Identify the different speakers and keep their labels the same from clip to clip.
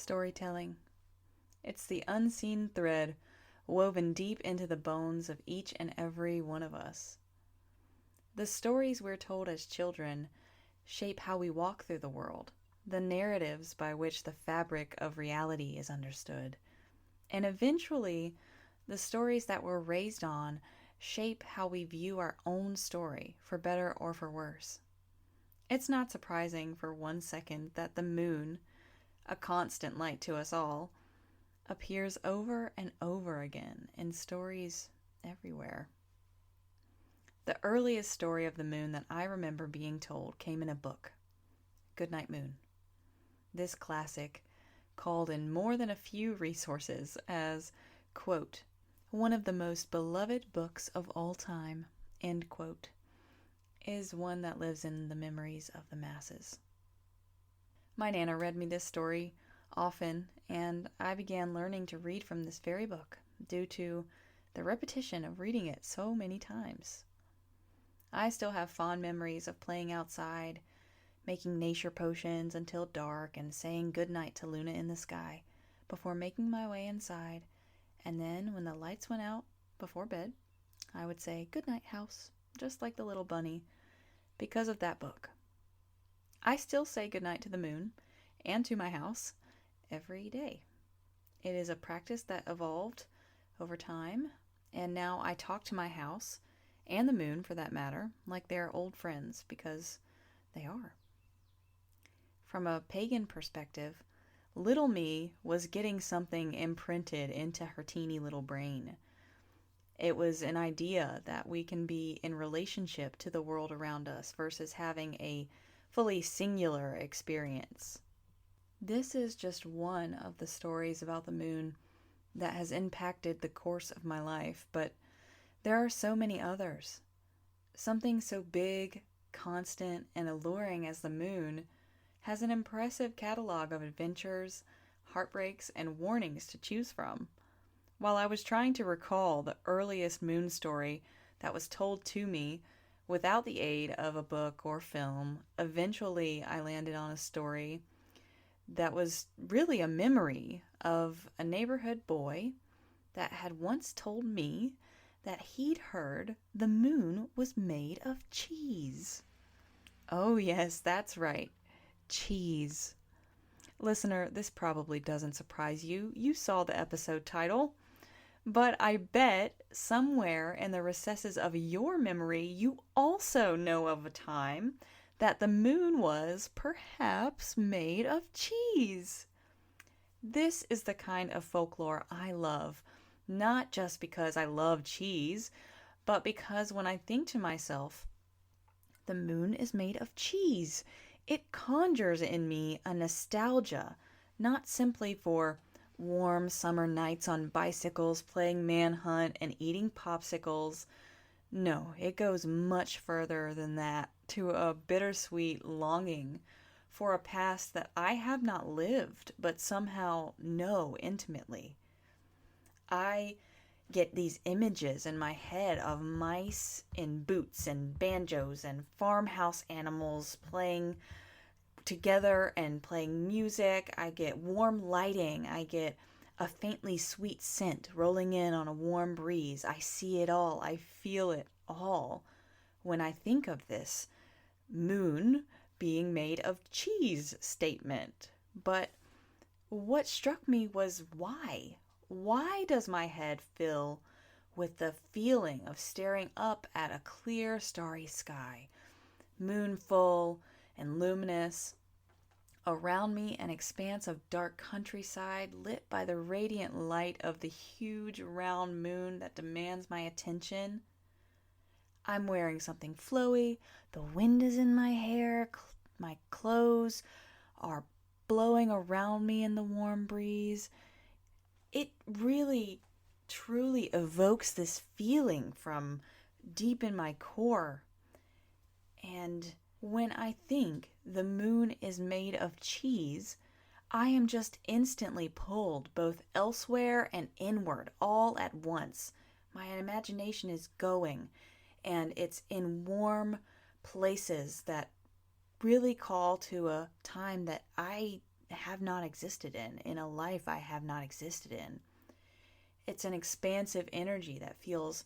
Speaker 1: Storytelling. It's the unseen thread woven deep into the bones of each and every one of us. The stories we're told as children shape how we walk through the world, the narratives by which the fabric of reality is understood. And eventually, the stories that we're raised on shape how we view our own story, for better or for worse. It's not surprising for 1 second that the moon, a constant light to us all, appears over and over again in stories everywhere. The earliest story of the moon that I remember being told came in a book, Goodnight Moon. This classic, called in more than a few resources as, quote, one of the most beloved books of all time, end quote, is one that lives in the memories of the masses. My Nana read me this story often, and I began learning to read from this very book due to the repetition of reading it so many times. I still have fond memories of playing outside, making nature potions until dark, and saying goodnight to Luna in the sky before making my way inside. And then, when the lights went out before bed, I would say goodnight, house, just like the little bunny, because of that book. I still say goodnight to the moon and to my house every day. It is a practice that evolved over time, and now I talk to my house, and the moon for that matter, like they're old friends, because they are. From a pagan perspective, little me was getting something imprinted into her teeny little brain. It was an idea that we can be in relationship to the world around us versus having a fully singular experience. This is just one of the stories about the moon that has impacted the course of my life, but there are so many others. Something so big, constant, and alluring as the moon has an impressive catalog of adventures, heartbreaks, and warnings to choose from. While I was trying to recall the earliest moon story that was told to me without the aid of a book or film, eventually I landed on a story that was really a memory of a neighborhood boy that had once told me that he'd heard the moon was made of cheese. Oh yes, that's right, cheese. Listener, this probably doesn't surprise you. You saw the episode title. But I bet somewhere in the recesses of your memory you also know of a time that the moon was perhaps made of cheese. This is the kind of folklore I love, not just because I love cheese, but because when I think to myself, the moon is made of cheese, it conjures in me a nostalgia, not simply for warm summer nights on bicycles playing manhunt and eating popsicles. No, it goes much further than that, to a bittersweet longing for a past that I have not lived but somehow know intimately. I get these images in my head of mice in boots and banjos and farmhouse animals playing together and playing music. I get warm lighting. I get a faintly sweet scent rolling in on a warm breeze. I see it all. I feel it all when I think of this moon being made of cheese statement. But what struck me was why? Why does my head fill with the feeling of staring up at a clear, starry sky, moon full and luminous? Around me, an expanse of dark countryside lit by the radiant light of the huge round moon that demands my attention. I'm wearing something flowy, the wind is in my hair, my clothes are blowing around me in the warm breeze. It really, truly evokes this feeling from deep in my core. And when I think the moon is made of cheese, I am just instantly pulled both elsewhere and inward all at once. My imagination is going, and it's in warm places that really call to a time that I have not existed in a life I have not existed in. It's an expansive energy that feels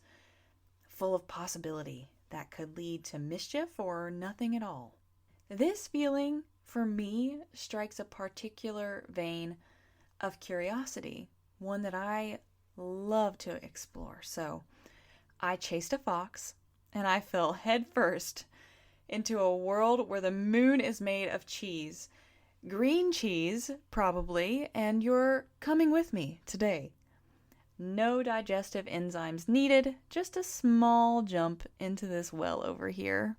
Speaker 1: full of possibility that could lead to mischief or nothing at all. This feeling, for me, strikes a particular vein of curiosity, one that I love to explore. So I chased a fox, and I fell headfirst into a world where the moon is made of cheese. Green cheese, probably, and you're coming with me today. No digestive enzymes needed, just a small jump into this well over here.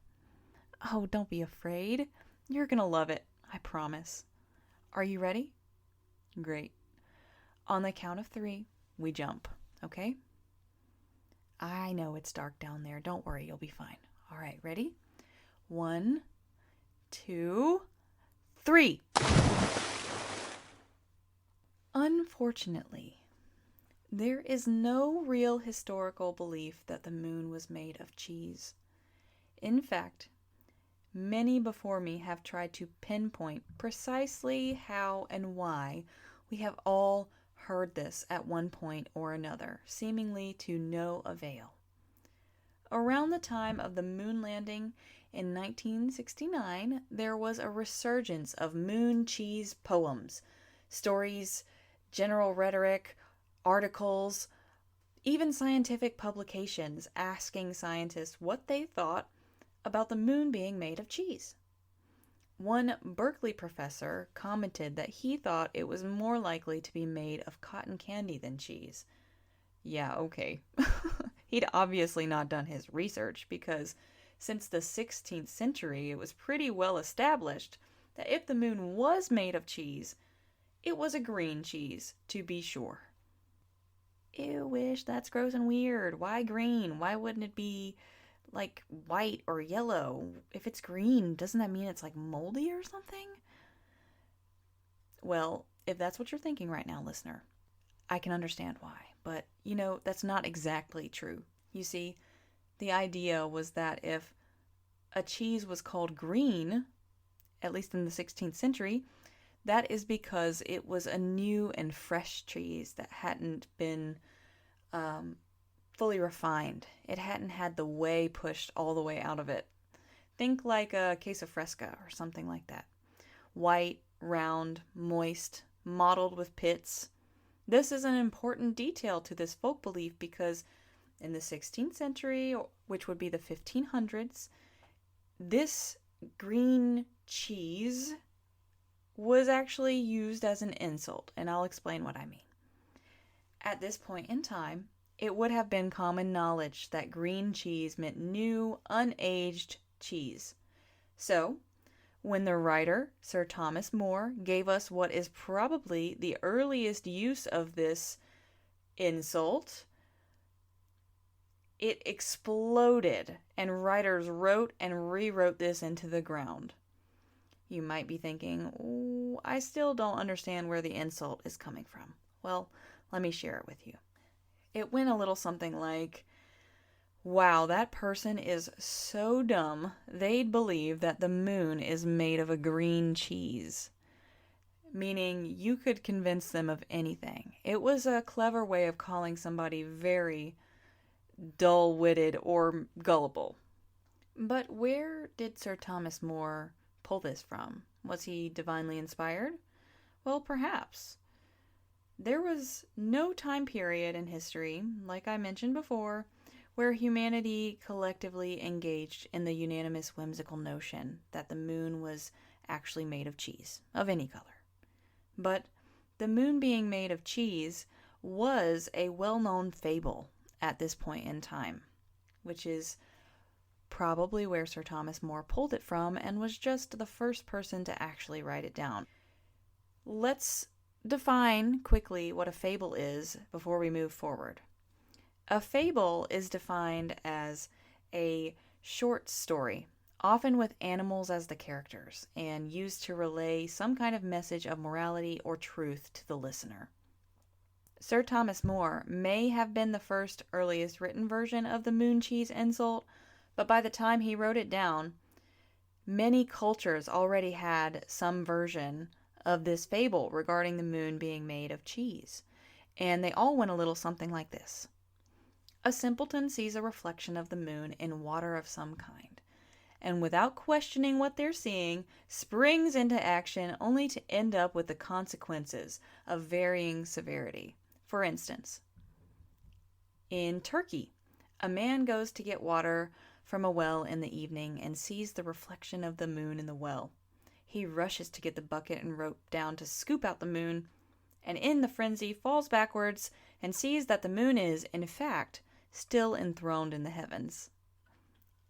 Speaker 1: Oh, don't be afraid. You're gonna love it, I promise. Are you ready? Great. On the count of 3, we jump, okay? I know it's dark down there. Don't worry, you'll be fine. All right, ready? 1, 2, 3. Unfortunately, there is no real historical belief that the moon was made of cheese. In fact, many before me have tried to pinpoint precisely how and why we have all heard this at one point or another, seemingly to no avail. Around the time of the moon landing in 1969, there was a resurgence of moon cheese poems, stories, general rhetoric, articles, even scientific publications asking scientists what they thought about the moon being made of cheese. One Berkeley professor commented that he thought it was more likely to be made of cotton candy than cheese. Yeah, okay. He'd obviously not done his research because since the 16th century it was pretty well established that if the moon was made of cheese, it was a green cheese, to be sure. Ew, wish, that's gross and weird. Why green? Why wouldn't it be like white or yellow? If it's green, doesn't that mean it's like moldy or something? Well, if that's what you're thinking right now, listener, I can understand why. But, that's not exactly true. You see, the idea was that if a cheese was called green, at least in the 16th century, that is because it was a new and fresh cheese that hadn't been fully refined. It hadn't had the whey pushed all the way out of it. Think like a queso fresca or something like that. White, round, moist, mottled with pits. This is an important detail to this folk belief because in the 16th century, which would be the 1500s, this green cheese was actually used as an insult, and I'll explain what I mean. At this point in time, it would have been common knowledge that green cheese meant new, unaged cheese. So, when the writer, Sir Thomas More, gave us what is probably the earliest use of this insult, it exploded, and writers wrote and rewrote this into the ground. You might be thinking, "Ooh, I still don't understand where the insult is coming from." Well, let me share it with you. It went a little something like, "Wow, that person is so dumb, they'd believe that the moon is made of a green cheese." Meaning you could convince them of anything. It was a clever way of calling somebody very dull-witted or gullible. But where did Sir Thomas More pull this from? Was he divinely inspired? Well, perhaps. There was no time period in history, like I mentioned before, where humanity collectively engaged in the unanimous whimsical notion that the moon was actually made of cheese, of any color. But the moon being made of cheese was a well-known fable at this point in time, which is probably where Sir Thomas More pulled it from and was just the first person to actually write it down. Let's define quickly what a fable is before we move forward. A fable is defined as a short story, often with animals as the characters, and used to relay some kind of message of morality or truth to the listener. Sir Thomas More may have been the first earliest written version of the moon cheese insult, but by the time he wrote it down, many cultures already had some version of this fable regarding the moon being made of cheese, and they all went a little something like this. A simpleton sees a reflection of the moon in water of some kind, and without questioning what they're seeing, springs into action only to end up with the consequences of varying severity. For instance, in Turkey, a man goes to get water from a well in the evening and sees the reflection of the moon in the well. He rushes to get the bucket and rope down to scoop out the moon, and in the frenzy falls backwards and sees that the moon is, in fact, still enthroned in the heavens.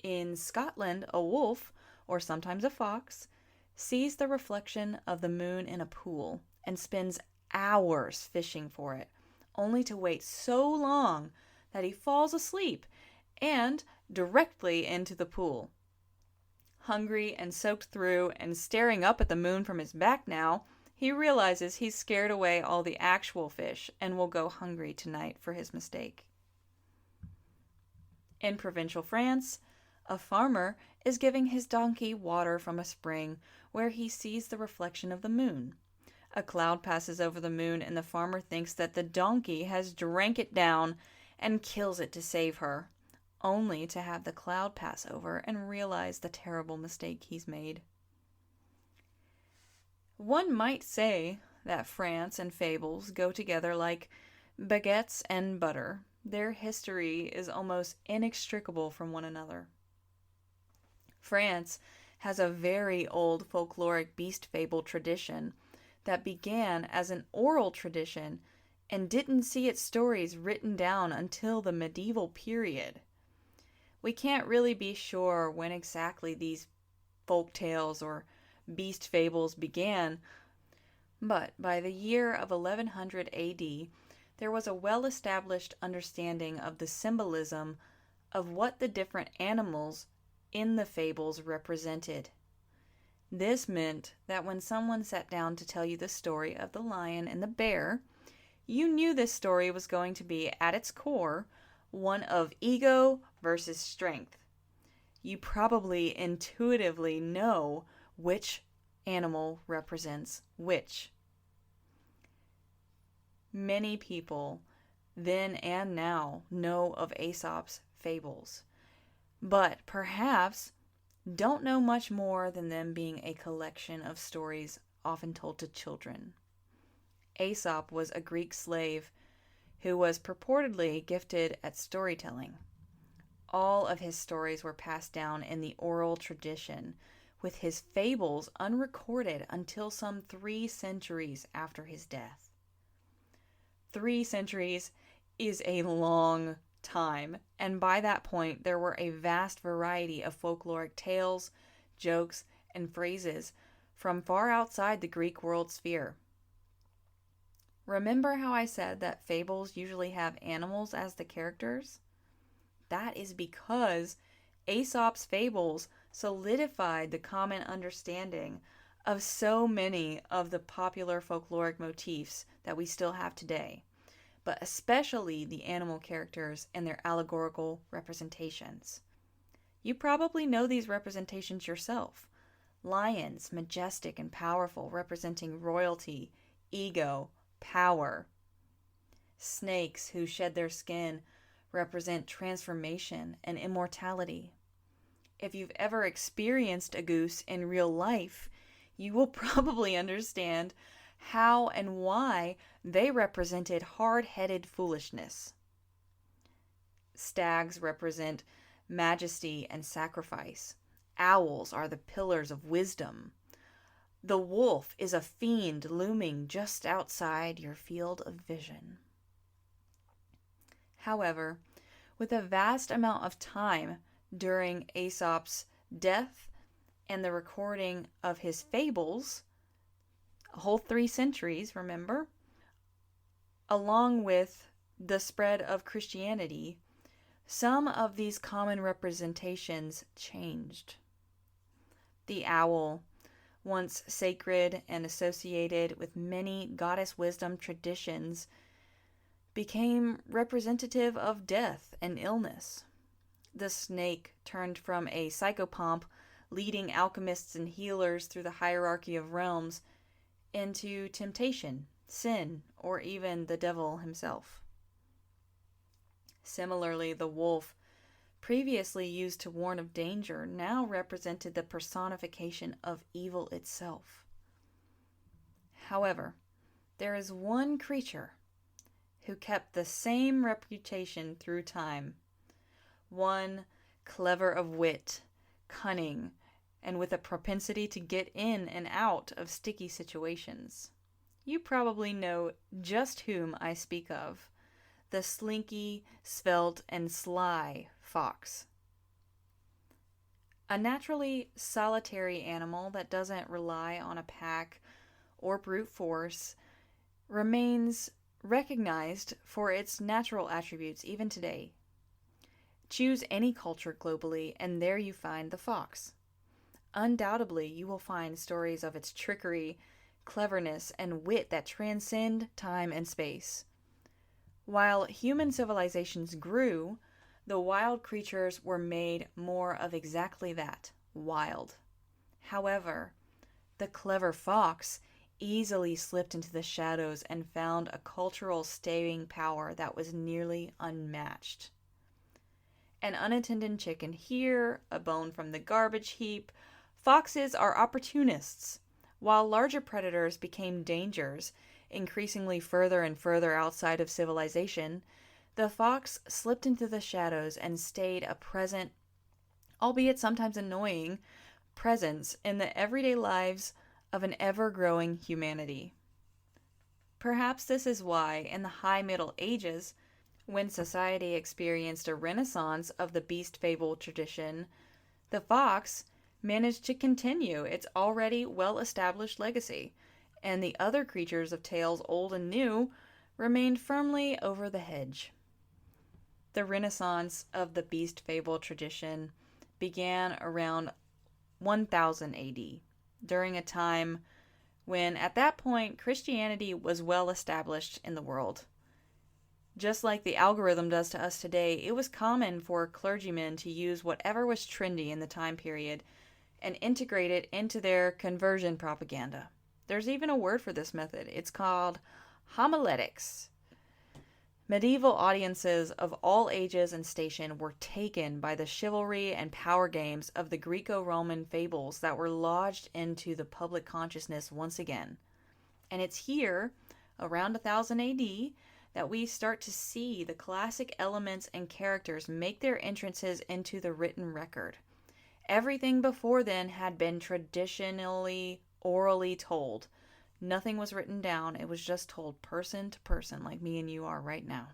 Speaker 1: In Scotland, a wolf, or sometimes a fox, sees the reflection of the moon in a pool and spends hours fishing for it, only to wait so long that he falls asleep and directly into the pool. Hungry and soaked through and staring up at the moon from his back now, he realizes he's scared away all the actual fish and will go hungry tonight for his mistake. In provincial France, a farmer is giving his donkey water from a spring where he sees the reflection of the moon. A cloud passes over the moon and the farmer thinks that the donkey has drank it down and kills it to save her, only to have the cloud pass over and realize the terrible mistake he's made. One might say that France and fables go together like baguettes and butter. Their history is almost inextricable from one another. France has a very old folkloric beast fable tradition that began as an oral tradition and didn't see its stories written down until the medieval period. We can't really be sure when exactly these folk tales or beast fables began, but by the year of 1100 AD, there was a well-established understanding of the symbolism of what the different animals in the fables represented. This meant that when someone sat down to tell you the story of the lion and the bear, you knew this story was going to be, at its core, one of ego versus strength. You probably intuitively know which animal represents which. Many people, then and now, know of Aesop's fables, but perhaps don't know much more than them being a collection of stories often told to children. Aesop was a Greek slave who was purportedly gifted at storytelling. All of his stories were passed down in the oral tradition, with his fables unrecorded until some 3 centuries after his death. 3 centuries is a long time, and by that point there were a vast variety of folkloric tales, jokes, and phrases from far outside the Greek world sphere. Remember how I said that fables usually have animals as the characters? That is because Aesop's fables solidified the common understanding of so many of the popular folkloric motifs that we still have today, but especially the animal characters and their allegorical representations. You probably know these representations yourself. Lions, majestic and powerful, representing royalty, ego, power. Snakes who shed their skin represent transformation and immortality. If you've ever experienced a goose in real life, you will probably understand how and why they represented hard-headed foolishness. Stags represent majesty and sacrifice. Owls are the pillars of wisdom. The wolf is a fiend looming just outside your field of vision. However, with a vast amount of time during Aesop's death and the recording of his fables, a whole 3 centuries, remember, along with the spread of Christianity, some of these common representations changed. The owl, once sacred and associated with many goddess wisdom traditions, became representative of death and illness. The snake turned from a psychopomp leading alchemists and healers through the hierarchy of realms into temptation, sin, or even the devil himself. Similarly, the wolf, previously used to warn of danger, now represented the personification of evil itself. However, there is one creature who kept the same reputation through time. One clever of wit, cunning, and with a propensity to get in and out of sticky situations. You probably know just whom I speak of. The slinky, svelte, and sly fox. A naturally solitary animal that doesn't rely on a pack or brute force remains recognized for its natural attributes even today. Choose any culture globally, and there you find the fox. Undoubtedly, you will find stories of its trickery, cleverness, and wit that transcend time and space. While human civilizations grew, the wild creatures were made more of exactly that, wild. However, the clever fox easily slipped into the shadows and found a cultural staying power that was nearly unmatched. An unattended chicken here, a bone from the garbage heap. Foxes are opportunists. While larger predators became dangers, increasingly further and further outside of civilization, the fox slipped into the shadows and stayed a present, albeit sometimes annoying, presence in the everyday lives of an ever-growing humanity. Perhaps this is why, in the High Middle Ages, when society experienced a renaissance of the beast fable tradition, the fox managed to continue its already well-established legacy, and the other creatures of tales old and new remained firmly over the hedge. The renaissance of the beast fable tradition began around 1000 AD, during a time when, at that point, Christianity was well established in the world. Just like the algorithm does to us today, it was common for clergymen to use whatever was trendy in the time period and integrate it into their conversion propaganda. There's even a word for this method. It's called homiletics. Medieval audiences of all ages and station were taken by the chivalry and power games of the Greco-Roman fables that were lodged into the public consciousness once again. And it's here, around 1000 AD, that we start to see the classic elements and characters make their entrances into the written record. Everything before then had been traditionally orally told. Nothing was written down. It was just told person to person, like me and you are right now.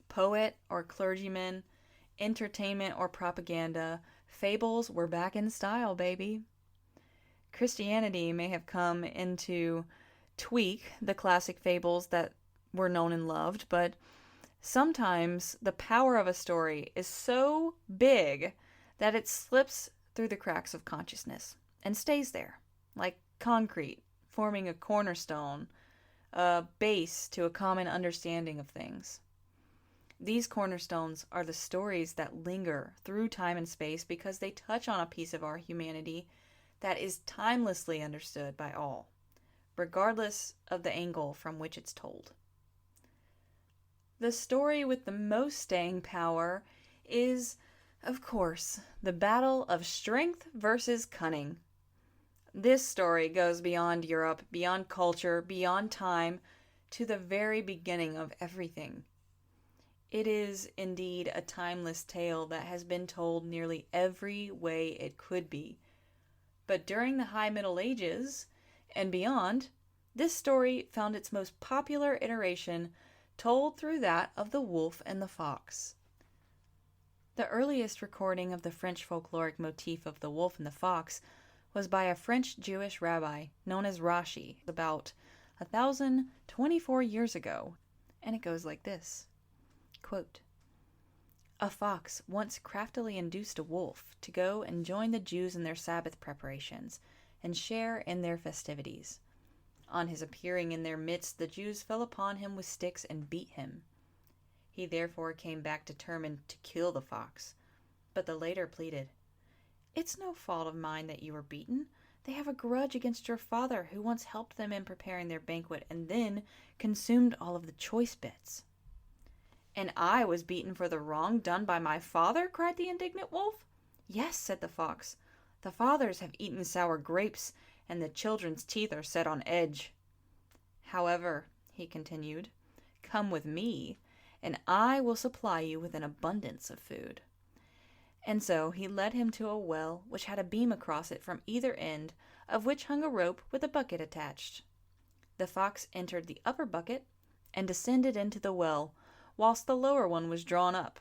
Speaker 1: Poet or clergyman, entertainment or propaganda, fables were back in style, baby. Christianity may have come in to tweak the classic fables that were known and loved, but sometimes the power of a story is so big that it slips through the cracks of consciousness and stays there, like concrete, forming a cornerstone, a base to a common understanding of things. These cornerstones are the stories that linger through time and space because they touch on a piece of our humanity that is timelessly understood by all, regardless of the angle from which it's told. The story with the most staying power is, of course, the battle of strength versus cunning. This story goes beyond Europe, beyond culture, beyond time, to the very beginning of everything. It is indeed a timeless tale that has been told nearly every way it could be. But during the High Middle Ages and beyond, this story found its most popular iteration told through that of the wolf and the fox. The earliest recording of the French folkloric motif of the wolf and the fox was by a French Jewish rabbi known as Rashi about 1024 years ago, and it goes like this. Quote, "A fox once craftily induced a wolf to go and join the Jews in their Sabbath preparations and share in their festivities. On his appearing in their midst, the Jews fell upon him with sticks and beat him. He therefore came back determined to kill the fox, but the latter pleaded, 'It's no fault of mine that you were beaten. They have a grudge against your father, who once helped them in preparing their banquet and then consumed all of the choice bits." "And I was beaten for the wrong done by my father?" cried the indignant wolf. "Yes," said the fox. "The fathers have eaten sour grapes, and the children's teeth are set on edge. However," he continued, "come with me, and I will supply you with an abundance of food." And so he led him to a well which had a beam across it from either end, of which hung a rope with a bucket attached. The fox entered the upper bucket and descended into the well, whilst the lower one was drawn up.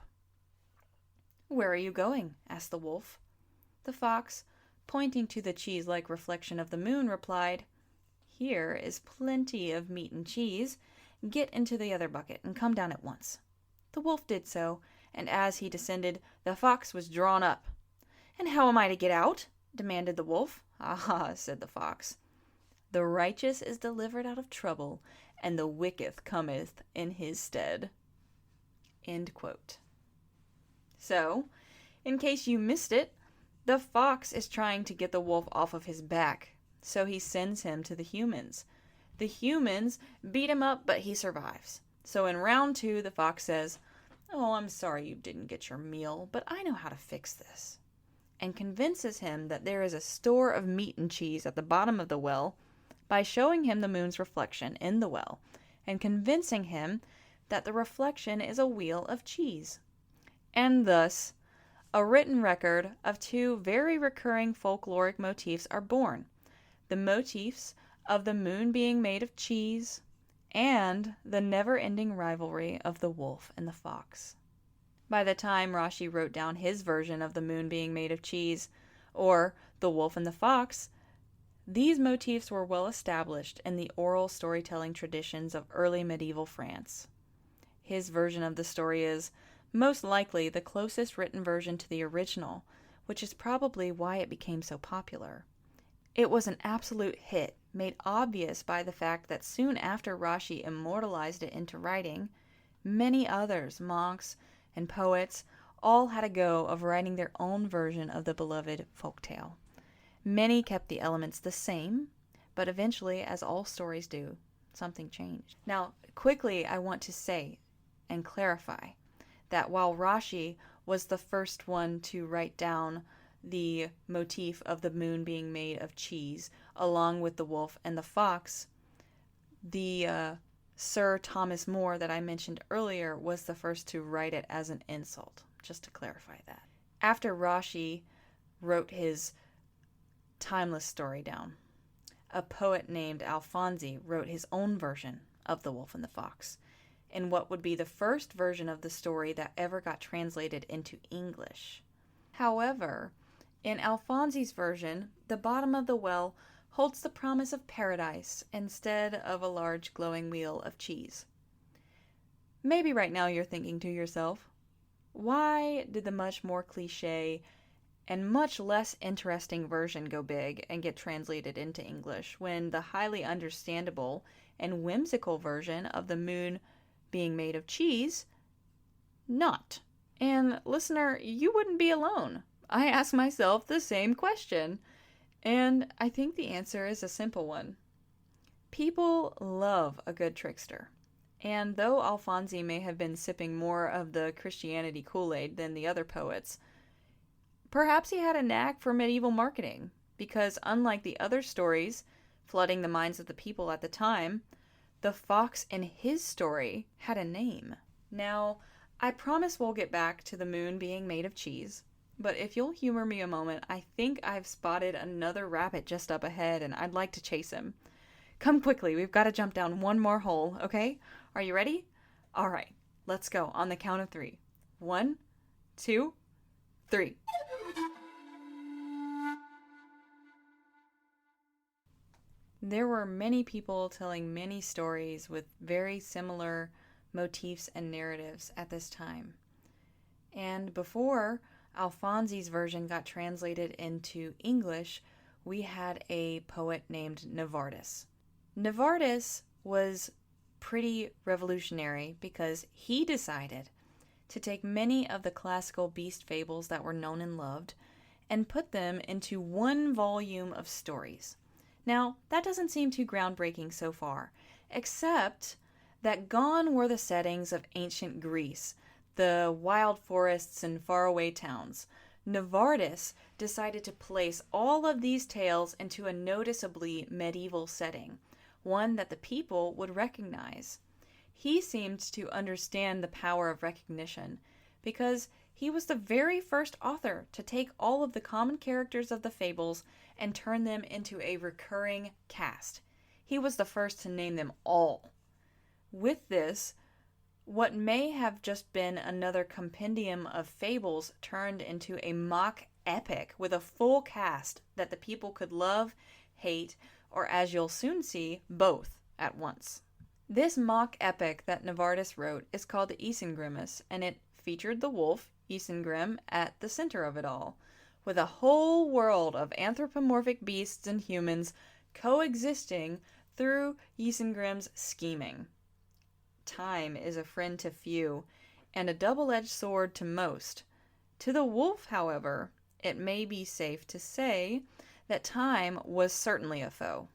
Speaker 1: "Where are you going?" asked the wolf. The fox, pointing to the cheese-like reflection of the moon, replied, "Here is plenty of meat and cheese. Get into the other bucket and come down at once." The wolf did so, and as he descended, the fox was drawn up. "And how am I to get out?" demanded the wolf. "Ah," said the fox, "the righteous is delivered out of trouble, and the wicked cometh in his stead." End quote. So, in case you missed it, the fox is trying to get the wolf off of his back, so he sends him to the humans. The humans beat him up, but he survives. So in round 2, the fox says, "Oh, I'm sorry you didn't get your meal, but I know how to fix this," and convinces him that there is a store of meat and cheese at the bottom of the well by showing him the moon's reflection in the well, and convincing him that the reflection is a wheel of cheese. And thus, a written record of 2 very recurring folkloric motifs are born: the motifs of the moon being made of cheese, and the never-ending rivalry of the wolf and the fox. By the time Rashi wrote down his version of the moon being made of cheese, or the wolf and the fox, these motifs were well established in the oral storytelling traditions of early medieval France. His version of the story is most likely the closest written version to the original, which is probably why it became so popular. It was an absolute hit, made obvious by the fact that soon after Rashi immortalized it into writing, many others, monks and poets, all had a go of writing their own version of the beloved folktale. Many kept the elements the same, but eventually, as all stories do, something changed. Now, quickly, I want to say and clarify that while Rashi was the first one to write down the motif of the moon being made of cheese, along with the wolf and the fox, the Sir Thomas More that I mentioned earlier was the first to write it as an insult, just to clarify that. After Rashi wrote his timeless story down, a poet named Alfonsi wrote his own version of The Wolf and the Fox, in what would be the first version of the story that ever got translated into English. However, in Alfonsi's version, the bottom of the well holds the promise of paradise instead of a large glowing wheel of cheese. Maybe right now you're thinking to yourself, why did the much more cliche and much less interesting version go big and get translated into English when the highly understandable and whimsical version of the moon being made of cheese not? And listener, you wouldn't be alone. I ask myself the same question, and I think the answer is a simple one. People love a good trickster, and though Alfonsi may have been sipping more of the Christianity Kool-Aid than the other poets, perhaps he had a knack for medieval marketing, because unlike the other stories flooding the minds of the people at the time, the fox in his story had a name. Now, I promise we'll get back to the moon being made of cheese, but if you'll humor me a moment, I think I've spotted another rabbit just up ahead and I'd like to chase him. Come quickly, we've got to jump down one more hole, okay? Are you ready? All right, let's go on the count of 3. 1, 2, 3. There were many people telling many stories with very similar motifs and narratives at this time. And before Alfonsi's version got translated into English, we had a poet named Novartis. Novartis was pretty revolutionary because he decided to take many of the classical beast fables that were known and loved and put them into one volume of stories. Now, that doesn't seem too groundbreaking so far, except that gone were the settings of ancient Greece, the wild forests and faraway towns. Novartis decided to place all of these tales into a noticeably medieval setting, one that the people would recognize. He seemed to understand the power of recognition, because he was the very first author to take all of the common characters of the fables and turn them into a recurring cast. He was the first to name them all. With this, what may have just been another compendium of fables turned into a mock epic with a full cast that the people could love, hate, or, as you'll soon see, both at once. This mock epic that Novartis wrote is called the Isengrimus, and it featured the wolf, Isengrim, at the center of it all, with a whole world of anthropomorphic beasts and humans coexisting through Isengrim's scheming. Time is a friend to few, and a double-edged sword to most. To the wolf, however, it may be safe to say that time was certainly a foe.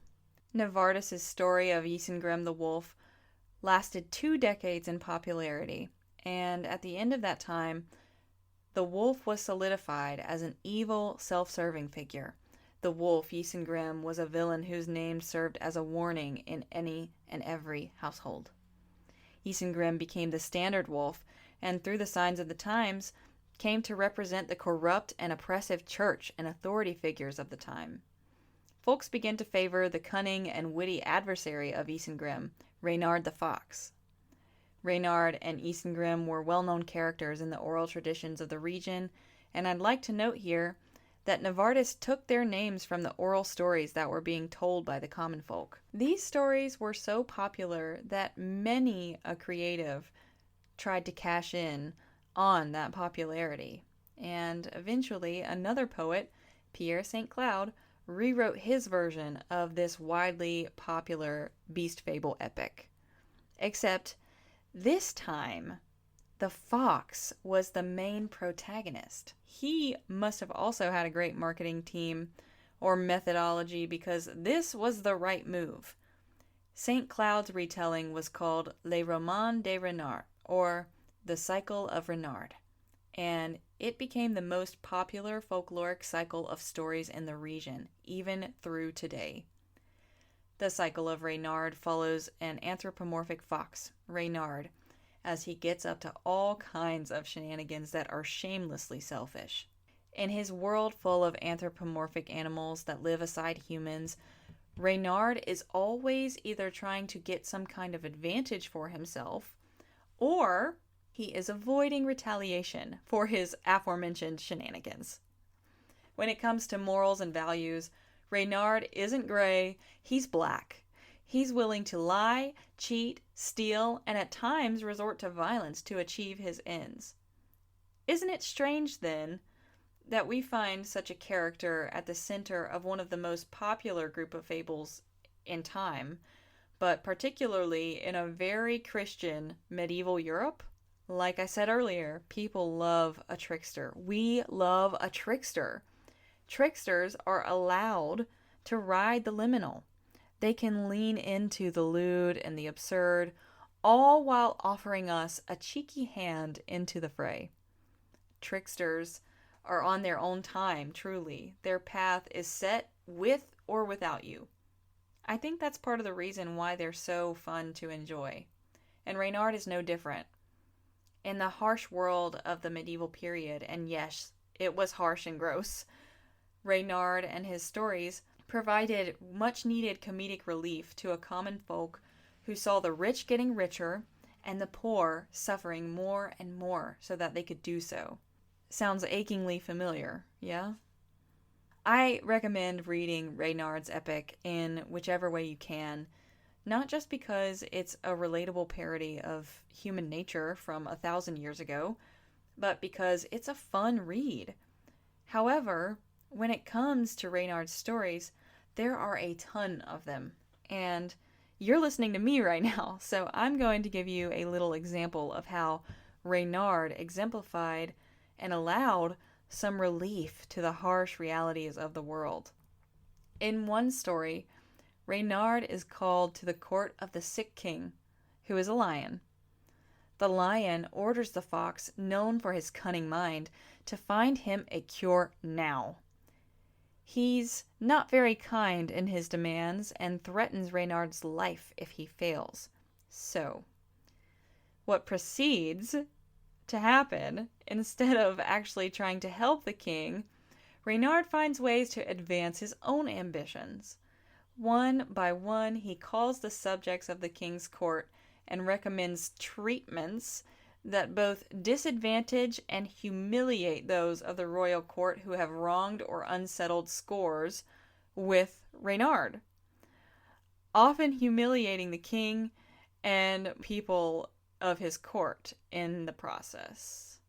Speaker 1: Novartis' story of Isengrim the wolf lasted 2 decades in popularity, and at the end of that time, the wolf was solidified as an evil, self-serving figure. The wolf, Isengrim, was a villain whose name served as a warning in any and every household. Isengrim became the standard wolf, and through the signs of the times, came to represent the corrupt and oppressive church and authority figures of the time. Folks began to favor the cunning and witty adversary of Isengrim, Reynard the Fox. Reynard and Isengrim were well-known characters in the oral traditions of the region, and I'd like to note here that Novartis took their names from the oral stories that were being told by the common folk. These stories were so popular that many a creative tried to cash in on that popularity, and eventually another poet, Pierre St. Cloud, rewrote his version of this widely popular beast fable epic. Except this time, the fox was the main protagonist. He must have also had a great marketing team or methodology, because this was the right move. St. Cloud's retelling was called Les Romans de Reynard, or The Cycle of Reynard, and it became the most popular folkloric cycle of stories in the region, even through today. The Cycle of Reynard follows an anthropomorphic fox, Reynard, as he gets up to all kinds of shenanigans that are shamelessly selfish. In his world full of anthropomorphic animals that live aside humans, Reynard is always either trying to get some kind of advantage for himself, or he is avoiding retaliation for his aforementioned shenanigans. When it comes to morals and values, Reynard isn't gray, he's black. He's willing to lie, cheat, steal, and at times resort to violence to achieve his ends. Isn't it strange, then, that we find such a character at the center of one of the most popular group of fables in time, but particularly in a very Christian medieval Europe? Like I said earlier, people love a trickster. We love a trickster. Tricksters are allowed to ride the liminal. They can lean into the lewd and the absurd, all while offering us a cheeky hand into the fray. Tricksters are on their own time, truly. Their path is set with or without you. I think that's part of the reason why they're so fun to enjoy. And Reynard is no different. In the harsh world of the medieval period, and yes, it was harsh and gross, Reynard and his stories provided much-needed comedic relief to a common folk who saw the rich getting richer and the poor suffering more and more so that they could do so. Sounds achingly familiar, yeah? I recommend reading Reynard's epic in whichever way you can, not just because it's a relatable parody of human nature from 1,000 years ago, but because it's a fun read. However, when it comes to Reynard's stories, there are a ton of them, and you're listening to me right now, so I'm going to give you a little example of how Reynard exemplified and allowed some relief to the harsh realities of the world. In one story, Reynard is called to the court of the sick king, who is a lion. The lion orders the fox, known for his cunning mind, to find him a cure now. He's not very kind in his demands and threatens Reynard's life if he fails. So, what proceeds to happen, instead of actually trying to help the king, Reynard finds ways to advance his own ambitions. One by one, he calls the subjects of the king's court and recommends treatments that both disadvantage and humiliate those of the royal court who have wronged or unsettled scores with Reynard, often humiliating the king and people of his court in the process.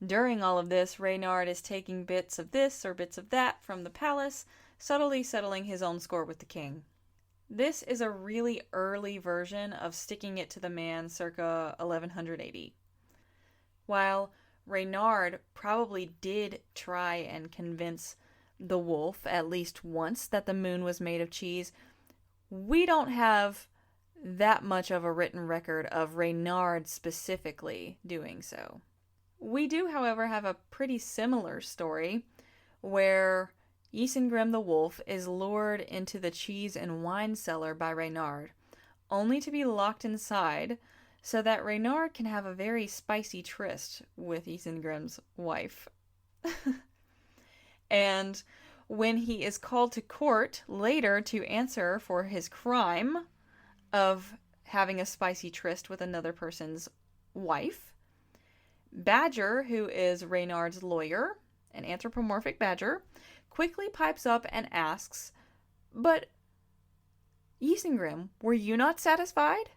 Speaker 1: During all of this, Reynard is taking bits of this or bits of that from the palace, subtly settling his own score with the king. This is a really early version of sticking it to the man circa 1180. While Reynard probably did try and convince the wolf at least once that the moon was made of cheese, we don't have that much of a written record of Reynard specifically doing so. We do, however, have a pretty similar story where Isengrim the wolf is lured into the cheese and wine cellar by Reynard, only to be locked inside so that Reynard can have a very spicy tryst with Isengrim's wife. And when he is called to court later to answer for his crime of having a spicy tryst with another person's wife, Badger, who is Reynard's lawyer, an anthropomorphic badger, quickly pipes up and asks, "But, Isengrim, were you not satisfied?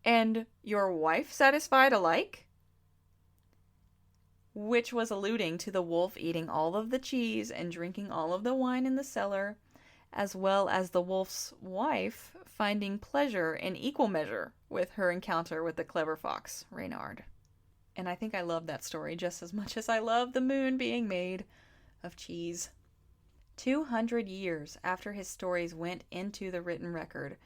Speaker 1: And your wife satisfied alike?" Which was alluding to the wolf eating all of the cheese and drinking all of the wine in the cellar, as well as the wolf's wife finding pleasure in equal measure with her encounter with the clever fox, Reynard. And I think I love that story just as much as I love the moon being made of cheese. 200 years after his stories went into the written record,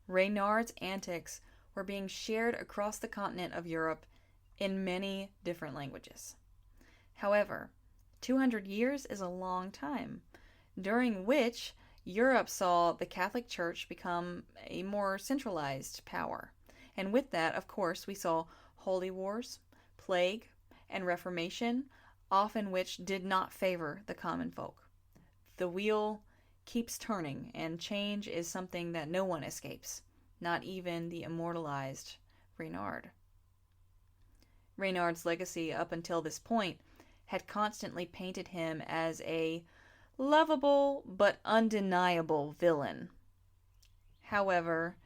Speaker 1: Reynard's antics were being shared across the continent of Europe in many different languages. However, 200 years is a long time, during which Europe saw the Catholic Church become a more centralized power. And with that, of course, we saw holy wars, plague, and Reformation, often which did not favor the common folk. The wheel keeps turning, and change is something that no one escapes, not even the immortalized Reynard. Reynard's legacy up until this point had constantly painted him as a lovable but undeniable villain. However,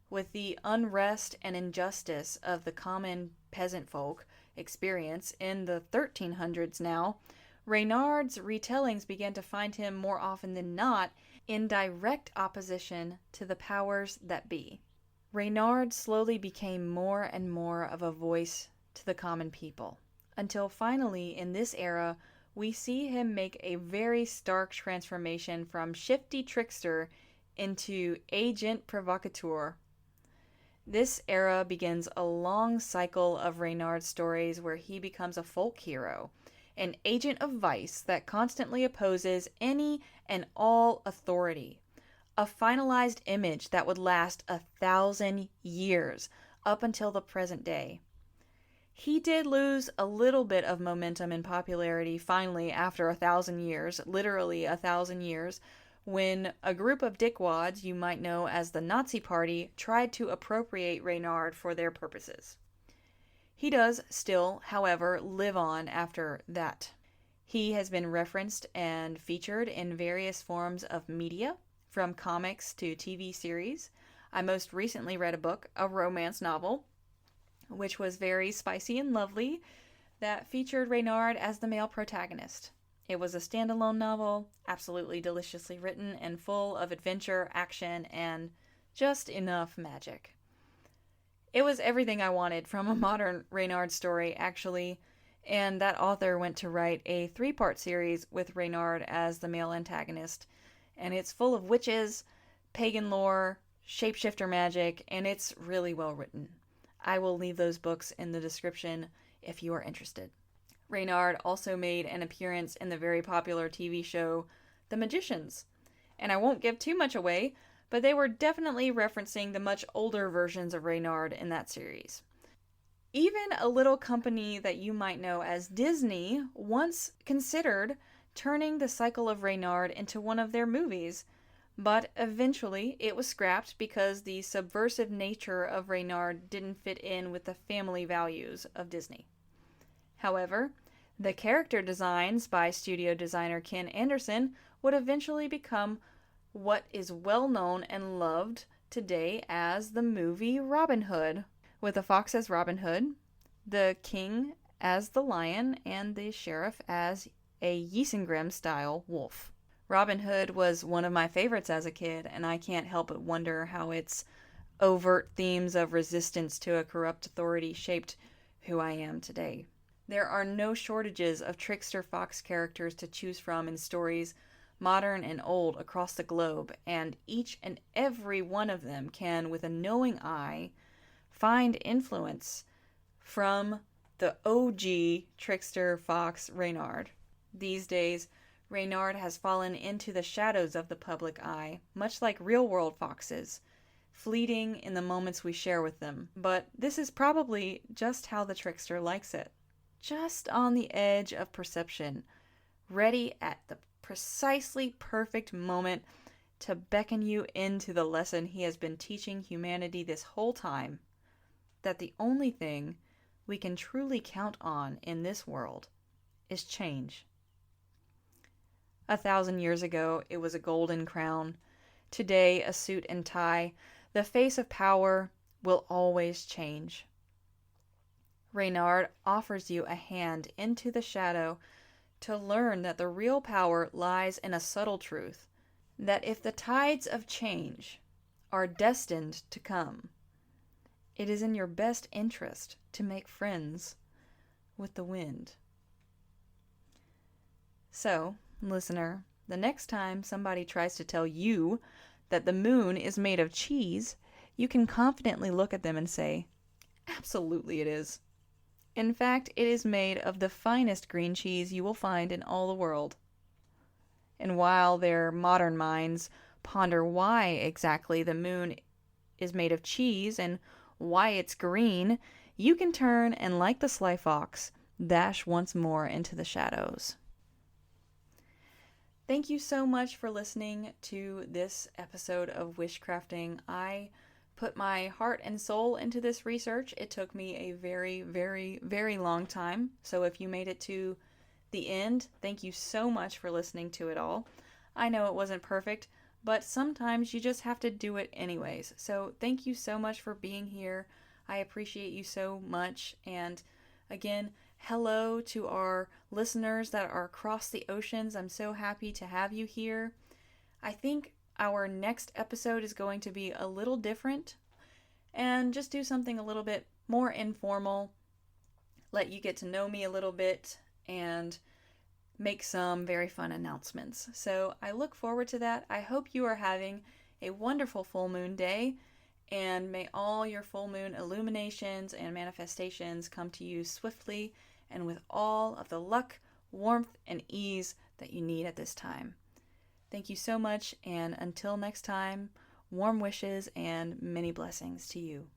Speaker 1: with the unrest and injustice of the common peasant folk experience in the 1300s now, Reynard's retellings began to find him more often than not in direct opposition to the powers that be. Reynard slowly became more and more of a voice to the common people, until finally in this era we see him make a very stark transformation from shifty trickster into agent provocateur. This era begins a long cycle of Reynard's stories where he becomes a folk hero, an agent of vice that constantly opposes any and all authority, a finalized image that would last 1,000 years up until the present day. He did lose a little bit of momentum and popularity finally after 1,000 years, literally 1,000 years, when a group of dickwads you might know as the Nazi Party tried to appropriate Reynard for their purposes. He does still, however, live on after that. He has been referenced and featured in various forms of media, from comics to TV series. I most recently read a book, a romance novel, which was very spicy and lovely, that featured Reynard as the male protagonist. It was a standalone novel, absolutely deliciously written and full of adventure, action, and just enough magic. It was everything I wanted from a modern Reynard story, actually. And that author went to write a 3-part series with Reynard as the male antagonist. And it's full of witches, pagan lore, shapeshifter magic, and it's really well written. I will leave those books in the description if you are interested. Reynard also made an appearance in the very popular TV show The Magicians. And I won't give too much away, but they were definitely referencing the much older versions of Reynard in that series. Even a little company that you might know as Disney once considered turning the cycle of Reynard into one of their movies, but eventually it was scrapped because the subversive nature of Reynard didn't fit in with the family values of Disney. However, the character designs by studio designer Ken Anderson would eventually become what is well known and loved today as the movie Robin Hood, with the fox as Robin Hood, the king as the lion, and the sheriff as a Ysengrim-style wolf. Robin Hood was one of my favorites as a kid, and I can't help but wonder how its overt themes of resistance to a corrupt authority shaped who I am today. There are no shortages of trickster fox characters to choose from in stories, modern and old, across the globe, and each and every one of them can, with a knowing eye, find influence from the OG trickster fox Reynard. These days, Reynard has fallen into the shadows of the public eye, much like real-world foxes, fleeting in the moments we share with them. But this is probably just how the trickster likes it. Just on the edge of perception, ready at the precisely perfect moment to beckon you into the lesson he has been teaching humanity this whole time, that the only thing we can truly count on in this world is change. 1,000 years ago, it was a golden crown. Today, a suit and tie. The face of power will always change. Reynard offers you a hand into the shadow to learn that the real power lies in a subtle truth, that if the tides of change are destined to come, it is in your best interest to make friends with the wind. So, listener, the next time somebody tries to tell you that the moon is made of cheese, you can confidently look at them and say, "Absolutely it is. In fact, it is made of the finest green cheese you will find in all the world." And while their modern minds ponder why exactly the moon is made of cheese and why it's green, you can turn and, like the sly fox, dash once more into the shadows. Thank you so much for listening to this episode of Wishcrafting. I put my heart and soul into this research. It took me a very, very, very long time. So if you made it to the end, thank you so much for listening to it all. I know it wasn't perfect, but sometimes you just have to do it anyways. So thank you so much for being here. I appreciate you so much. And again, hello to our listeners that are across the oceans. I'm so happy to have you here. I think our next episode is going to be a little different and just do something a little bit more informal, let you get to know me a little bit, and make some very fun announcements. So I look forward to that. I hope you are having a wonderful full moon day, and may all your full moon illuminations and manifestations come to you swiftly and with all of the luck, warmth, and ease that you need at this time. Thank you so much, and until next time, warm wishes and many blessings to you.